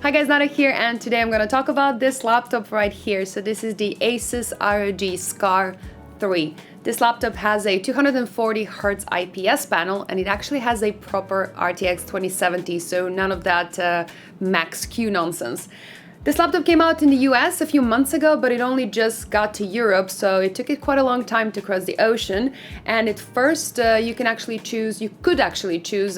Hi guys, Nada here, and today I'm going to talk about this laptop right here. So this is the ASUS ROG Strix 3. This laptop has a 240Hz IPS panel, and it actually has a proper RTX 2070, so none of that max Q nonsense. This laptop came out in the US a few months ago, but it only just got to Europe, so it took it quite a long time to cross the ocean. And at first, you could actually choose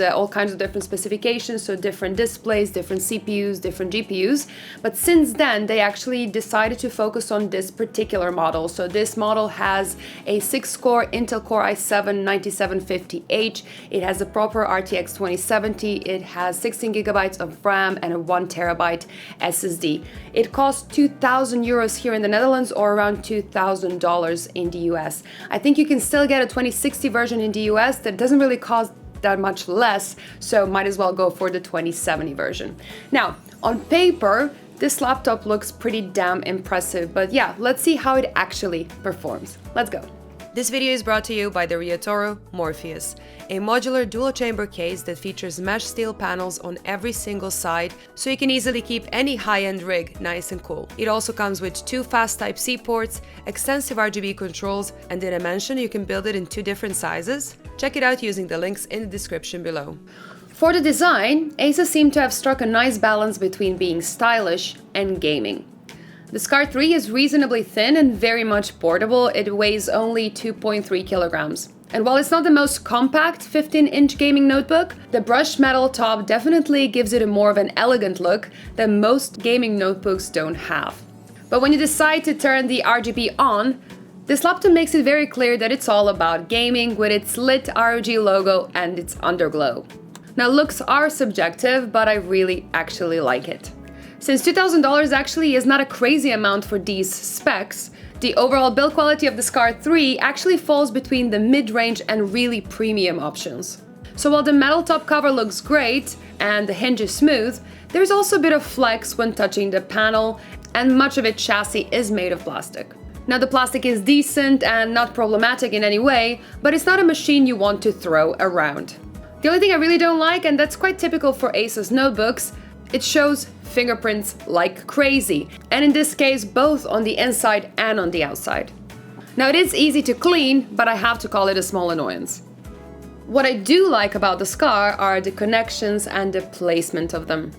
all kinds of different specifications, so different displays, different CPUs, different GPUs. But since then, they actually decided to focus on this particular model. So this model has a 6-core Intel Core i7-9750H. It has a proper RTX 2070. It has 16 gigabytes of RAM and a 1 terabyte SSD. It costs 2,000 euros here in the Netherlands, or around $2,000 in the US. I think you can still get a 2060 version in the US that doesn't really cost that much less, so might as well go for the 2070 version. Now, on paper, this laptop looks pretty damn impressive, but yeah, let's see how it actually performs. Let's go. This video is brought to you by the Riotoro Morpheus, a modular dual-chamber case that features mesh steel panels on every single side, so you can easily keep any high-end rig nice and cool. It also comes with 2 fast Type-C ports, extensive RGB controls, and did I mention you can build it in 2 different sizes? Check it out using the links in the description below. For the design, ASUS seemed to have struck a nice balance between being stylish and gaming. The Strix 3 is reasonably thin and very much portable. It weighs only 2.3 kilograms. And while it's not the most compact 15-inch gaming notebook, the brushed metal top definitely gives it a more of an elegant look that most gaming notebooks don't have. But when you decide to turn the RGB on, this laptop makes it very clear that it's all about gaming with its lit ROG logo and its underglow. Now, looks are subjective, but I really actually like it. Since $2,000 actually is not a crazy amount for these specs, the overall build quality of the Strix 3 actually falls between the mid-range and really premium options. So while the metal top cover looks great and the hinge is smooth, there's also a bit of flex when touching the panel, and much of its chassis is made of plastic. Now, the plastic is decent and not problematic in any way, but it's not a machine you want to throw around. The only thing I really don't like, and that's quite typical for ASUS notebooks, it shows fingerprints like crazy, and in this case both on the inside and on the outside. Now, it is easy to clean, but I have to call it a small annoyance. What I do like about the Strix are the connections and the placement of them.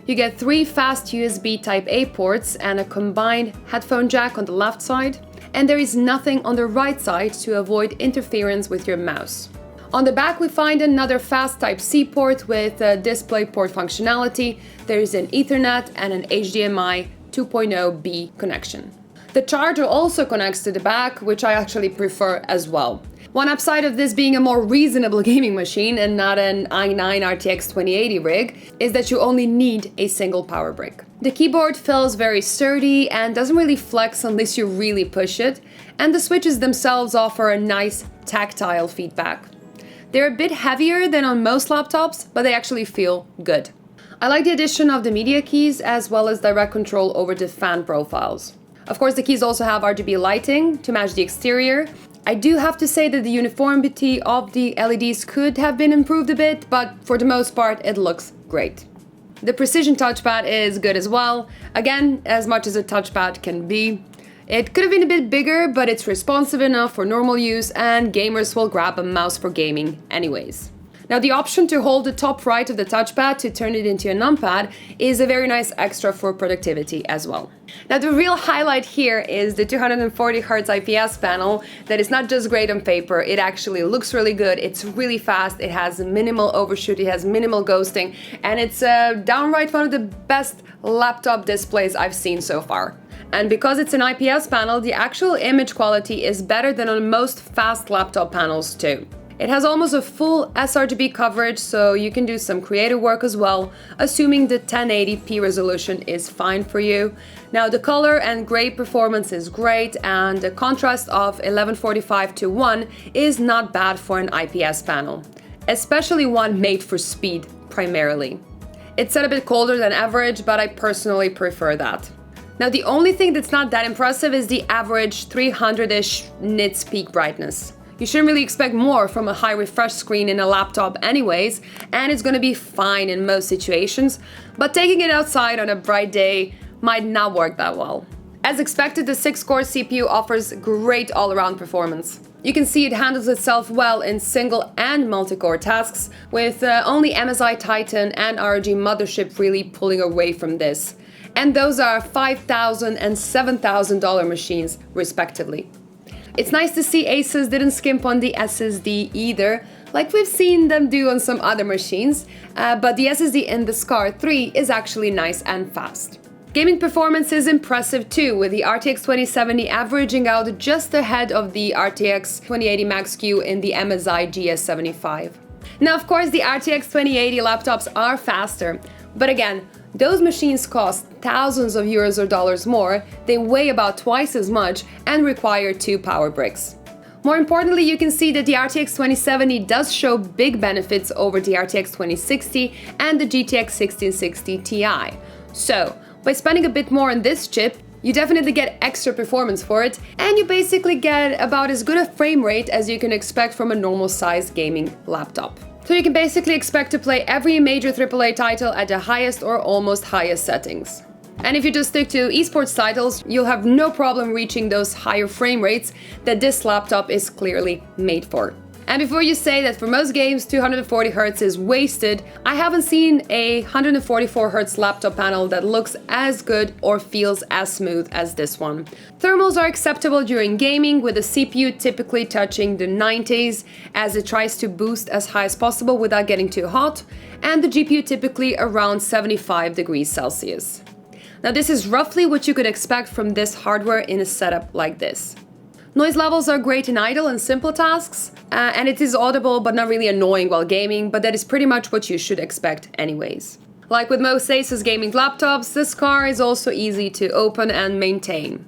You get 3 fast USB Type-A ports and a combined headphone jack on the left side, and there is nothing on the right side to avoid interference with your mouse. On the back, we find another fast Type-C port with DisplayPort functionality. There is an Ethernet and an HDMI 2.0B connection. The charger also connects to the back, which I actually prefer as well. One upside of this being a more reasonable gaming machine and not an i9 RTX 2080 rig is that you only need a single power brick. The keyboard feels very sturdy and doesn't really flex unless you really push it, and the switches themselves offer a nice tactile feedback. They're a bit heavier than on most laptops, but they actually feel good. I like the addition of the media keys as well as direct control over the fan profiles. Of course, the keys also have RGB lighting to match the exterior. I do have to say that the uniformity of the LEDs could have been improved a bit, but for the most part, it looks great. The precision touchpad is good as well. Again, as much as a touchpad can be. It could have been a bit bigger, but it's responsive enough for normal use, and gamers will grab a mouse for gaming anyways. Now, the option to hold the top right of the touchpad to turn it into a numpad is a very nice extra for productivity as well. Now, the real highlight here is the 240Hz IPS panel that is not just great on paper, it actually looks really good, it's really fast, it has minimal overshoot, it has minimal ghosting, and it's downright one of the best laptop displays I've seen so far. And because it's an IPS panel, the actual image quality is better than on most fast laptop panels too. It has almost a full sRGB coverage, so you can do some creative work as well, assuming the 1080p resolution is fine for you. Now, the color and gray performance is great, and the contrast of 1145:1 is not bad for an IPS panel, especially one made for speed primarily. It's set a bit colder than average, but I personally prefer that. Now, the only thing that's not that impressive is the average 300-ish nits peak brightness. You shouldn't really expect more from a high refresh screen in a laptop anyways, and it's gonna be fine in most situations, but taking it outside on a bright day might not work that well. As expected, the 6-core CPU offers great all-around performance. You can see it handles itself well in single and multi-core tasks, with only MSI Titan and ROG Mothership really pulling away from this. And those are $5,000 and $7,000 machines, respectively. It's nice to see ASUS didn't skimp on the SSD either, like we've seen them do on some other machines, but the SSD in the SCAR 3 is actually nice and fast. Gaming performance is impressive too, with the RTX 2070 averaging out just ahead of the RTX 2080 Max-Q in the MSI GS75. Now, of course, the RTX 2080 laptops are faster, but again, those machines cost thousands of euros or dollars more, they weigh about twice as much, and require 2 power bricks. More importantly, you can see that the RTX 2070 does show big benefits over the RTX 2060 and the GTX 1660 Ti. So, by spending a bit more on this chip, you definitely get extra performance for it, and you basically get about as good a frame rate as you can expect from a normal-sized gaming laptop. So you can basically expect to play every major AAA title at the highest or almost highest settings. And if you just stick to esports titles, you'll have no problem reaching those higher frame rates that this laptop is clearly made for. And before you say that for most games 240Hz is wasted, I haven't seen a 144Hz laptop panel that looks as good or feels as smooth as this one. Thermals are acceptable during gaming, with the CPU typically touching the 90s as it tries to boost as high as possible without getting too hot, and the GPU typically around 75 degrees Celsius. Now, this is roughly what you could expect from this hardware in a setup like this. Noise levels are great in idle and simple tasks, and it is audible but not really annoying while gaming, but that is pretty much what you should expect anyways. Like with most ASUS gaming laptops, this SCAR is also easy to open and maintain.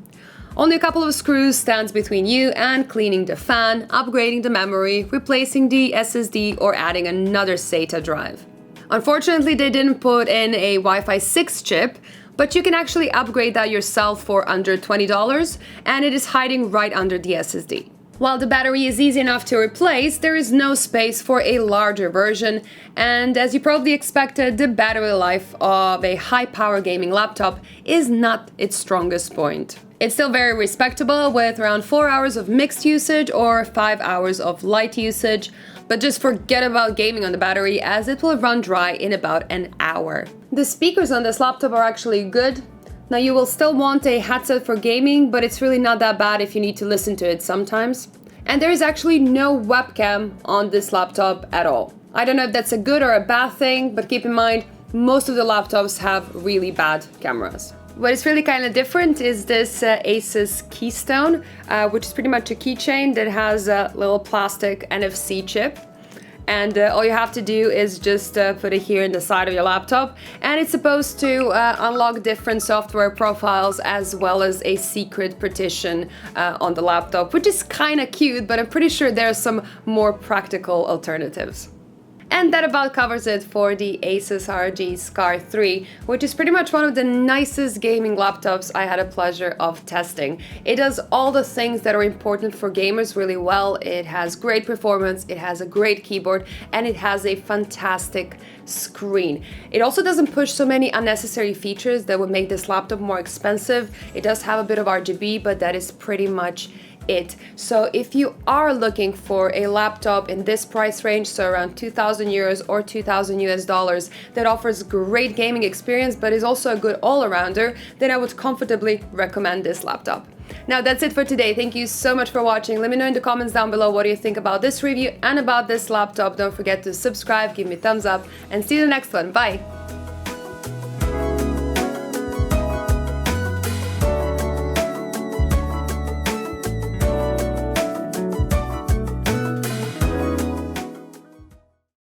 Only a couple of screws stands between you and cleaning the fan, upgrading the memory, replacing the SSD, or adding another SATA drive. Unfortunately, they didn't put in a Wi-Fi 6 chip, but you can actually upgrade that yourself for under $20, and it is hiding right under the SSD. While the battery is easy enough to replace, there is no space for a larger version, and as you probably expected, the battery life of a high-power gaming laptop is not its strongest point. It's still very respectable, with around 4 hours of mixed usage or 5 hours of light usage, but just forget about gaming on the battery, as it will run dry in about an hour. The speakers on this laptop are actually good. Now, you will still want a headset for gaming, but it's really not that bad if you need to listen to it sometimes. And there is actually no webcam on this laptop at all. I don't know if that's a good or a bad thing, but keep in mind, most of the laptops have really bad cameras. What is really kind of different is this ASUS Keystone, which is pretty much a keychain that has a little plastic NFC chip. And all you have to do is just put it here in the side of your laptop, and it's supposed to unlock different software profiles as well as a secret partition on the laptop, which is kind of cute, but I'm pretty sure there are some more practical alternatives. And that about covers it for the ASUS ROG SCAR 3, which is pretty much one of the nicest gaming laptops I had a pleasure of testing. It does all the things that are important for gamers really well. It has great performance, it has a great keyboard, and it has a fantastic screen. It also doesn't push so many unnecessary features that would make this laptop more expensive. It does have a bit of RGB, but that is pretty much it. So if you are looking for a laptop in this price range, so around 2,000 euros or 2,000 US dollars, that offers great gaming experience but is also a good all-arounder, then I would comfortably recommend this laptop. Now that's it for today. Thank you so much for watching. Let me know in the comments down below what do you think about this review and about this laptop. Don't forget to subscribe, give me a thumbs up, and see you in the next one. Bye!